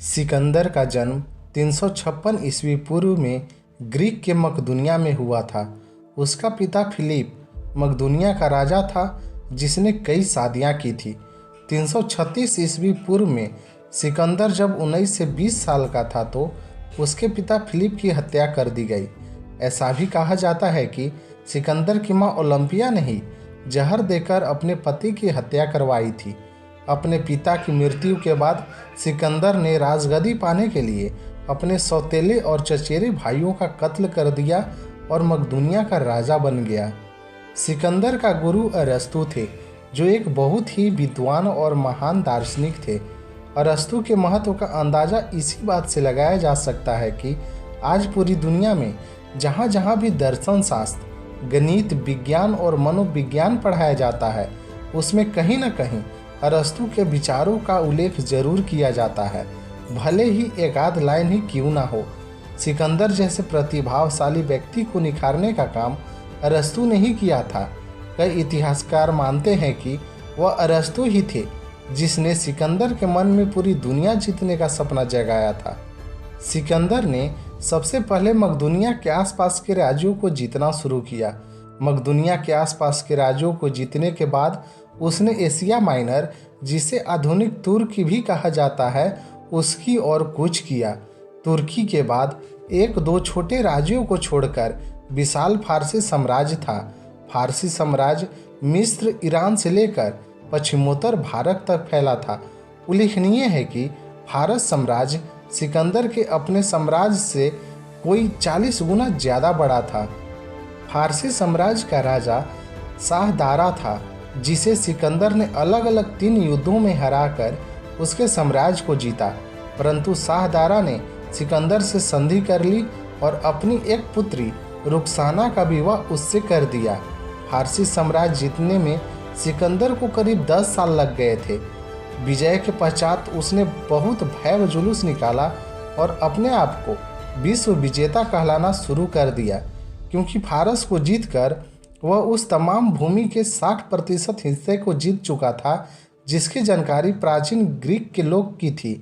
सिकंदर का जन्म 356 ईस्वी पूर्व में ग्रीक के मकदूनिया में हुआ था। उसका पिता फिलिप मकदूनिया का राजा था जिसने कई शादियां की थी। 336 ईस्वी पूर्व में सिकंदर जब 19 से 20 साल का था तो उसके पिता फिलिप की हत्या कर दी गई। ऐसा भी कहा जाता है कि सिकंदर की मां ओलंपिया ने ही जहर देकर अपने पति की हत्या करवाई थी। अपने पिता की मृत्यु के बाद सिकंदर ने राजगद्दी पाने के लिए अपने सौतेले और चचेरे भाइयों का कत्ल कर दिया और मकदूनिया का राजा बन गया। सिकंदर का गुरु अरस्तु थे, जो एक बहुत ही विद्वान और महान दार्शनिक थे। अरस्तु के महत्व का अंदाजा इसी बात से लगाया जा सकता है कि आज पूरी दुनिया में जहाँ जहाँ भी दर्शन शास्त्र, गणित, विज्ञान और मनोविज्ञान पढ़ाया जाता है, उसमें कहीं न कहीं अरस्तु के विचारों का उल्लेख जरूर किया जाता है, भले ही एक आध लाइन ही क्यों ना हो। सिकंदर जैसे प्रतिभाशाली व्यक्ति को निखारने का काम अरस्तु ने ही किया था। कई इतिहासकार मानते हैं कि वह अरस्तु ही थे जिसने सिकंदर के मन में पूरी दुनिया जीतने का सपना जगाया था। सिकंदर ने सबसे पहले मकदूनिया के आसपास के राज्यों को जीतना शुरू किया। मकदूनिया के आसपास के राज्यों को जीतने के बाद उसने एशिया माइनर, जिसे आधुनिक तुर्की भी कहा जाता है, उसकी ओर कूच किया। तुर्की के बाद एक दो छोटे राज्यों को छोड़कर विशाल फारसी साम्राज्य था। फारसी साम्राज्य मिस्र, ईरान से लेकर पश्चिमोत्तर भारत तक फैला था। उल्लेखनीय है कि फारस साम्राज्य सिकंदर के अपने साम्राज्य से कोई 40 गुना ज़्यादा बड़ा था। फारसी साम्राज्य का राजा शाहदारा था, जिसे सिकंदर ने अलग अलग 3 युद्धों में हराकर उसके साम्राज्य को जीता। परंतु शाहदारा ने सिकंदर से संधि कर ली और अपनी एक पुत्री रुखसाना का विवाह उससे कर दिया। फारसी साम्राज्य जीतने में सिकंदर को करीब 10 साल लग गए थे। विजय के पश्चात उसने बहुत भव्य जुलूस निकाला और अपने आप को विश्व विजेता कहलाना शुरू कर दिया, क्योंकि फारस को जीतकर वह उस तमाम भूमि के 60% हिस्से को जीत चुका था जिसकी जानकारी प्राचीन ग्रीक के लोग की थी।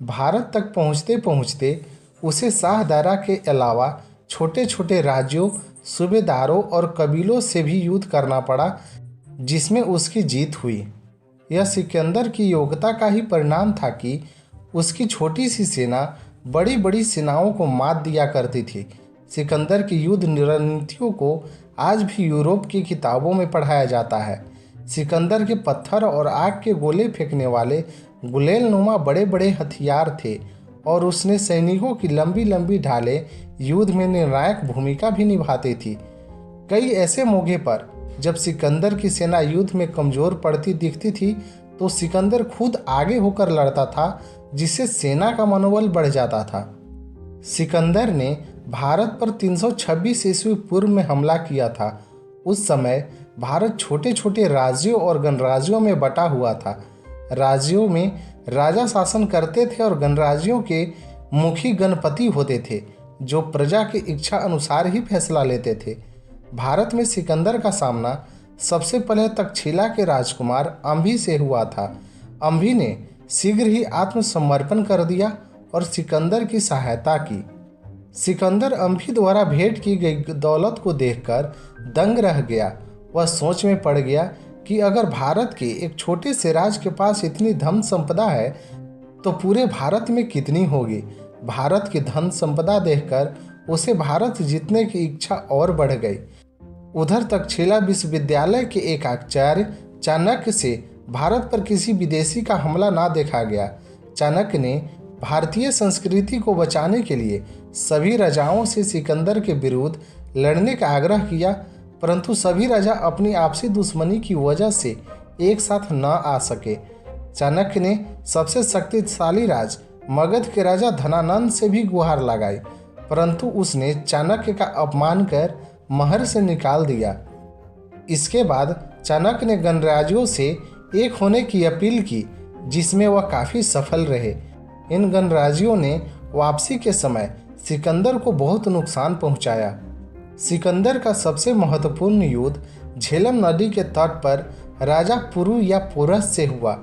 भारत तक पहुँचते पहुँचते उसे शाहदारा के अलावा छोटे छोटे राज्यों, सूबेदारों और कबीलों से भी युद्ध करना पड़ा, जिसमें उसकी जीत हुई। यह सिकंदर की योग्यता का ही परिणाम था कि उसकी छोटी सी सेना बड़ी बड़ी सेनाओं को मात दिया करती थी। सिकंदर की युद्ध रणनीतियों को आज भी यूरोप की किताबों में पढ़ाया जाता है। सिकंदर के पत्थर और आग के गोले फेंकने वाले गुलेल नुमा बड़े बड़े हथियार थे और उसने सैनिकों की लंबी लंबी ढालें युद्ध में निर्णायक भूमिका भी निभाती थी। कई ऐसे मौके पर जब सिकंदर की सेना युद्ध में कमज़ोर पड़ती दिखती थी तो सिकंदर खुद आगे होकर लड़ता था, जिससे सेना का मनोबल बढ़ जाता था। सिकंदर ने भारत पर 326 ईस्वी पूर्व में हमला किया था। उस समय भारत छोटे छोटे राज्यों और गणराज्यों में बटा हुआ था। राज्यों में राजा शासन करते थे और गणराज्यों के मुखी गणपति होते थे, जो प्रजा की इच्छा अनुसार ही फैसला लेते थे। भारत में सिकंदर का सामना सबसे पहले तक्षशिला के राजकुमार अंभी से हुआ था। अंभी ने शीघ्र ही आत्मसमर्पण कर दिया और सिकंदर की सहायता की। सिकंदर अंभी द्वारा भेंट की गई दौलत को देखकर दंग रह गया। वह सोच में पड़ गया कि अगर भारत के एक छोटे से राज्य के पास इतनी धन संपदा है तो पूरे भारत में कितनी होगी। भारत की धन संपदा देखकर उसे भारत जीतने की इच्छा और बढ़ गई। उधर तक्षशिला विश्वविद्यालय के एक आचार्य चाणक्य से भारत पर किसी विदेशी का हमला ना देखा गया। चाणक्य ने भारतीय संस्कृति को बचाने के लिए सभी राजाओं से सिकंदर के विरुद्ध लड़ने का आग्रह किया, परंतु सभी राजा अपनी आपसी दुश्मनी की वजह से एक साथ न आ सके। चाणक्य ने सबसे शक्तिशाली राज मगध के राजा धनानंद से भी गुहार लगाई, परंतु उसने चाणक्य का अपमान कर महल से निकाल दिया। इसके बाद चाणक्य ने गणराज्यों से एक होने की अपील की, जिसमें वह काफ़ी सफल रहे। इन गणराज्यों ने वापसी के समय सिकंदर को बहुत नुकसान पहुंचाया। सिकंदर का सबसे महत्वपूर्ण युद्ध झेलम नदी के तट पर राजा पुरु या पोरस से हुआ।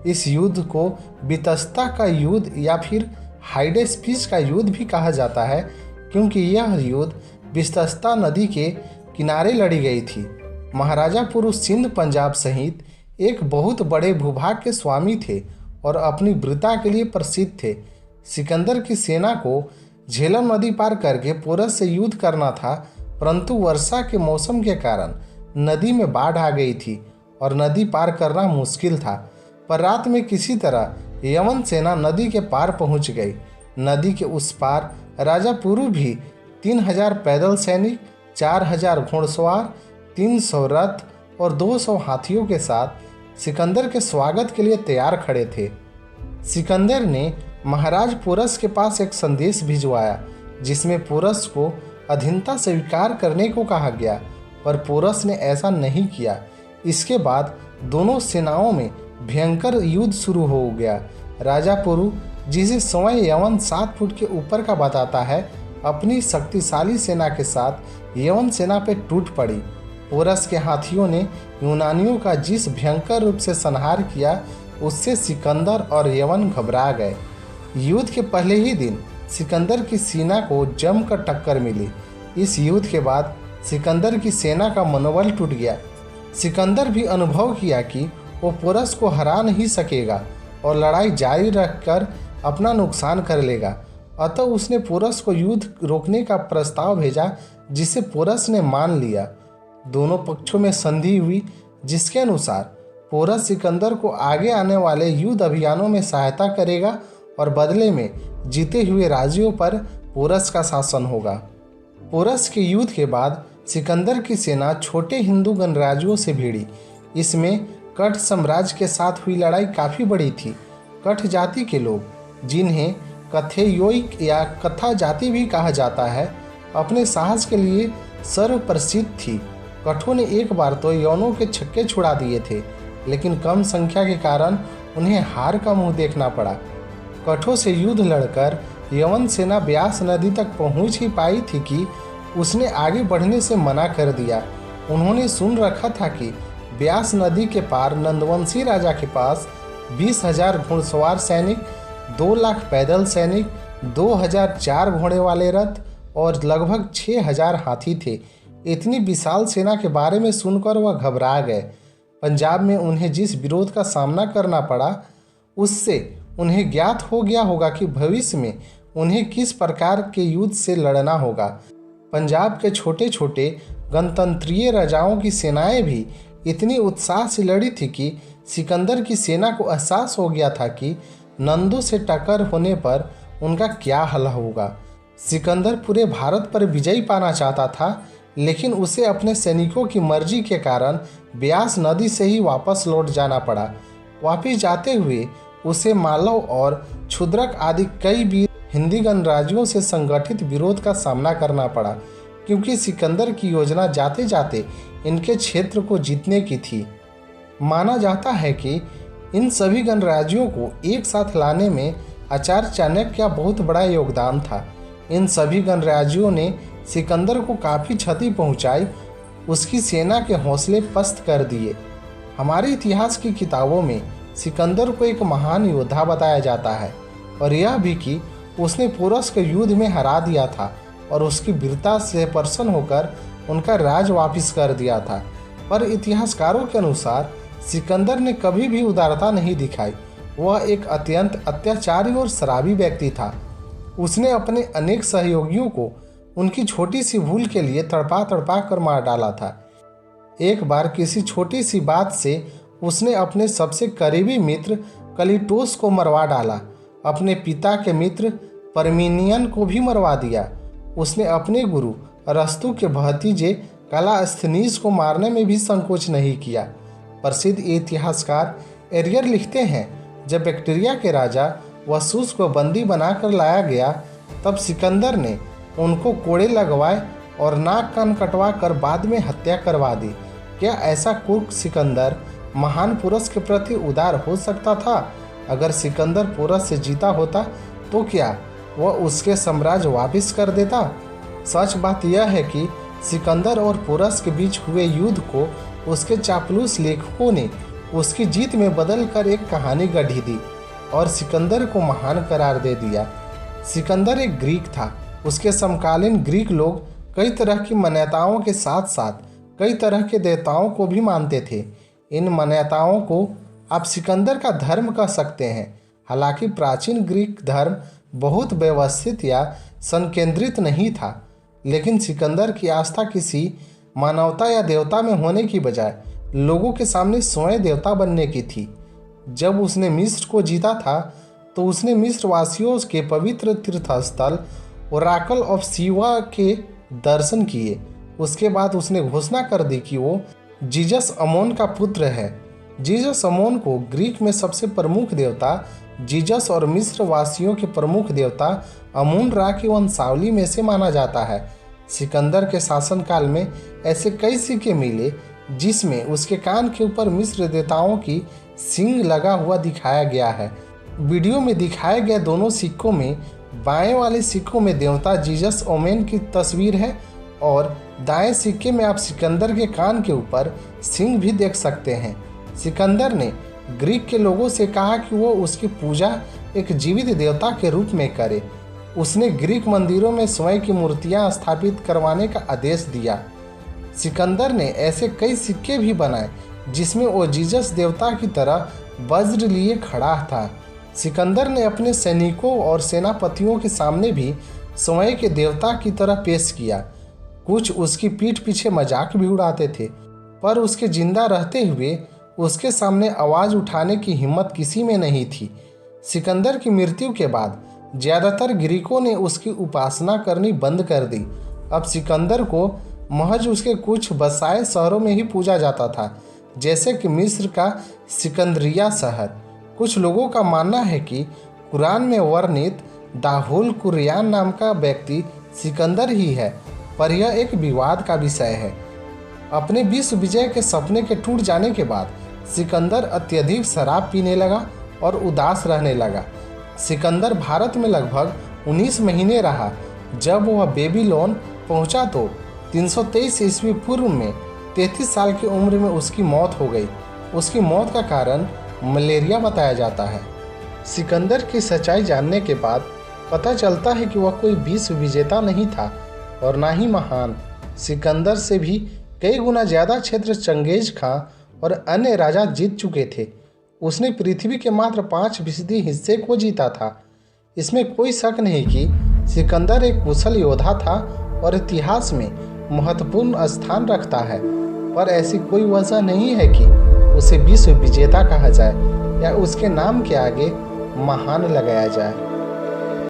इस युद्ध को बितस्ता का युद्ध या फिर हाइडेस्पिस का युद्ध भी कहा जाता है, क्योंकि यह युद्ध बितस्ता नदी के किनारे लड़ी गई थी। महाराजा पुरुष सिंध पंजाब सहित एक बहुत बड़े भूभाग के स्वामी थे और अपनी वीरता के लिए प्रसिद्ध थे। सिकंदर की सेना को झेलम नदी पार करके पोरस से युद्ध करना था, परंतु वर्षा के मौसम के कारण नदी में बाढ़ आ गई थी और नदी पार करना मुश्किल था। पर रात में किसी तरह यवन सेना नदी के पार पहुंच गई। नदी के उस पार राजा पुरु भी 3000 पैदल सैनिक, 4000 घोड़सवार, 300 रथ और 200 हाथियों के साथ सिकंदर के स्वागत के लिए तैयार खड़े थे। सिकंदर ने महाराज पोरस के पास एक संदेश भिजवाया, जिसमें पोरस को अधीनता स्वीकार करने को कहा गया, पर पोरस ने ऐसा नहीं किया। इसके बाद दोनों सेनाओं में भयंकर युद्ध शुरू हो गया। राजा पुरु, जिसे स्वयं यवन 7 फुट के ऊपर का बताता है, अपनी शक्तिशाली सेना के साथ यवन सेना पर टूट पड़ी। पोरस के हाथियों ने यूनानियों का जिस भयंकर रूप से संहार किया, उससे सिकंदर और यवन घबरा गए। युद्ध के पहले ही दिन सिकंदर की सेना को जमकर टक्कर मिली। इस युद्ध के बाद सिकंदर की सेना का मनोबल टूट गया। सिकंदर भी अनुभव किया कि वो पोरस को हरा नहीं सकेगा और लड़ाई जारी रखकर अपना नुकसान कर लेगा। अतः उसने पोरस को युद्ध रोकने का प्रस्ताव भेजा, जिसे पोरस ने मान लिया। दोनों पक्षों में संधि हुई, जिसके अनुसार पोरस सिकंदर को आगे आने वाले युद्ध अभियानों में सहायता करेगा और बदले में जीते हुए राज्यों पर पोरस का शासन होगा। पोरस के युद्ध के बाद सिकंदर की सेना छोटे हिंदू गणराज्यों से भिड़ी। इसमें कठ साम्राज्य के साथ हुई लड़ाई काफ़ी बड़ी थी। कठ जाति के लोग, जिन्हें कथेयोइक या कथा जाति भी कहा जाता है, अपने साहस के लिए सर्वप्रसिद्ध थी। कठों ने एक बार तो यवनों के छक्के छुड़ा दिए थे, लेकिन कम संख्या के कारण उन्हें हार का मुंह देखना पड़ा। कठों से युद्ध लड़कर यवन सेना ब्यास नदी तक पहुंच ही पाई थी कि उसने आगे बढ़ने से मना कर दिया। उन्होंने सुन रखा था कि ब्यास नदी के पार नंदवंशी राजा के पास 20,000 घुड़सवार सैनिक, 2 लाख पैदल सैनिक, 2004 घोड़े वाले रथ और लगभग 6000 हाथी थे। इतनी विशाल सेना के बारे में सुनकर वह घबरा गए। पंजाब में उन्हें जिस विरोध का सामना करना पड़ा, उससे उन्हें ज्ञात हो गया होगा कि भविष्य में उन्हें किस प्रकार के युद्ध से लड़ना होगा। पंजाब के छोटे छोटे गणतंत्रीय राजाओं की सेनाएं भी इतनी उत्साह से लड़ी थी कि सिकंदर की सेना को एहसास हो गया था कि नंदों से टक्कर होने पर उनका क्या हल होगा। सिकंदर पूरे भारत पर विजय पाना चाहता था, लेकिन उसे अपने सैनिकों की मर्जी के कारण ब्यास नदी से ही वापस लौट जाना पड़ा। वापिस जाते हुए उसे मालव और क्षुद्रक आदि कई वीर हिंदी गणराज्यों से संगठित विरोध का सामना करना पड़ा, क्योंकि सिकंदर की योजना जाते जाते इनके क्षेत्र को जीतने की थी। माना जाता है कि इन सभी गणराज्यों को एक साथ लाने में आचार्य चाणक्य का बहुत बड़ा योगदान था। इन सभी गणराज्यों ने सिकंदर को काफ़ी क्षति पहुंचाई, उसकी सेना के हौसले पस्त कर दिए। हमारे इतिहास की किताबों में सिकंदर को एक महान योद्धा बताया जाता है और यह भी कि उसने पोरस के युद्ध में हरा दिया था और उसकी वीरता से प्रसन्न होकर उनका राज वापिस कर दिया था। पर इतिहासकारों के अनुसार सिकंदर ने कभी भी उदारता नहीं दिखाई। वह एक अत्यंत अत्याचारी और शराबी व्यक्ति था। उसने अपने अनेक सहयोगियों को उनकी छोटी सी भूल के लिए तड़पा तड़पा कर मार डाला था। एक बार किसी छोटी सी बात से उसने अपने सबसे करीबी मित्र कलिटोस को मरवा डाला। अपने पिता के मित्र परमिनियन को भी मरवा दिया। उसने अपने गुरु अरस्तु के भतीजे कलास्थनीस को मारने में भी संकोच नहीं किया। प्रसिद्ध इतिहासकार एरियर लिखते हैं, जब बैक्टीरिया के राजा वसूस को बंदी बनाकर लाया गया, तब सिकंदर ने उनको कोड़े लगवाए और नाक कान कटवा कर बाद में हत्या करवा दी। क्या ऐसा कुर्क सिकंदर महान पुरुष के प्रति उदार हो सकता था? अगर सिकंदर पोरस से जीता होता तो क्या वह उसके साम्राज्य वापिस कर देता? सच बात यह है कि सिकंदर और पोरस के बीच हुए युद्ध को उसके चापलूस लेखकों ने उसकी जीत में बदलकर एक कहानी गढ़ी दी और सिकंदर को महान करार दे दिया। सिकंदर एक ग्रीक था। उसके समकालीन ग्रीक लोग कई तरह की मान्यताओं के साथ साथ कई तरह के देवताओं को भी मानते थे। इन मान्यताओं को आप सिकंदर का धर्म कह सकते हैं। हालांकि प्राचीन ग्रीक धर्म बहुत व्यवस्थित या संकेंद्रित नहीं था, लेकिन सिकंदर की आस्था किसी मानवता या देवता में होने की बजाय लोगों के सामने स्वयं देवता बनने की थी। जब उसने मिस्र को जीता था तो उसने मिस्र वासियों के पवित्र तीर्थस्थल ओराकल ऑफ शिवा के दर्शन किए। उसके बाद उसने घोषणा कर दी कि वो जीसस अमोन का पुत्र है। जीसस अमोन को ग्रीक में सबसे प्रमुख देवता जीसस और मिस्र वासियों के प्रमुख देवता अमून रा की वंशावली में से माना जाता है। सिकंदर के शासनकाल में ऐसे कई सिक्के मिले जिसमें उसके कान के ऊपर मिस्र देवताओं की सींग लगा हुआ दिखाया गया है। वीडियो में दिखाए गए दोनों सिक्कों में बाएं वाले सिक्कों में देवता जीसस ओमेन की तस्वीर है और दाएं सिक्के में आप सिकंदर के कान के ऊपर सींग भी देख सकते हैं। सिकंदर ने ग्रीक के लोगों से कहा कि वो उसकी पूजा एक जीवित देवता के रूप में करे। उसने ग्रीक मंदिरों में स्वयं की मूर्तियां स्थापित करवाने का आदेश दिया। सिकंदर ने ऐसे कई सिक्के भी बनाए जिसमें वो जीसस देवता की तरह वज्र लिए खड़ा था। सिकंदर ने अपने सैनिकों और सेनापतियों के सामने भी स्वयं के देवता की तरह पेश किया। कुछ उसकी पीठ पीछे मजाक भी उड़ाते थे, पर उसके जिंदा रहते हुए उसके सामने आवाज़ उठाने की हिम्मत किसी में नहीं थी। सिकंदर की मृत्यु के बाद ज़्यादातर ग्रीकों ने उसकी उपासना करनी बंद कर दी। अब सिकंदर को महज उसके कुछ बसाए शहरों में ही पूजा जाता था, जैसे कि मिस्र का सिकंदरिया शहर। कुछ लोगों का मानना है कि कुरान में वर्णित दाहुल कुरियान नाम का व्यक्ति सिकंदर ही है, पर यह एक विवाद का विषय है। अपने विश्व विजय के सपने के टूट जाने के बाद सिकंदर अत्यधिक शराब पीने लगा और उदास रहने लगा। सिकंदर भारत में लगभग 19 महीने रहा। जब वह बेबीलोन पहुंचा तो 323 ईस्वी पूर्व में 33 साल की उम्र में उसकी मौत हो गई। उसकी मौत का कारण मलेरिया बताया जाता है। सिकंदर की सच्चाई जानने के बाद पता चलता है कि वह कोई विश्व विजेता नहीं था और ना ही महान। सिकंदर से भी कई गुना ज़्यादा क्षेत्र चंगेज खां और अन्य राजा जीत चुके थे। उसने पृथ्वी के मात्र 5% हिस्से को जीता था। इसमें कोई शक नहीं कि सिकंदर एक कुशल योद्धा था और इतिहास में महत्वपूर्ण स्थान रखता है, पर ऐसी कोई वजह नहीं है कि उसे विश्व विजेता कहा जाए या उसके नाम के आगे महान लगाया जाए।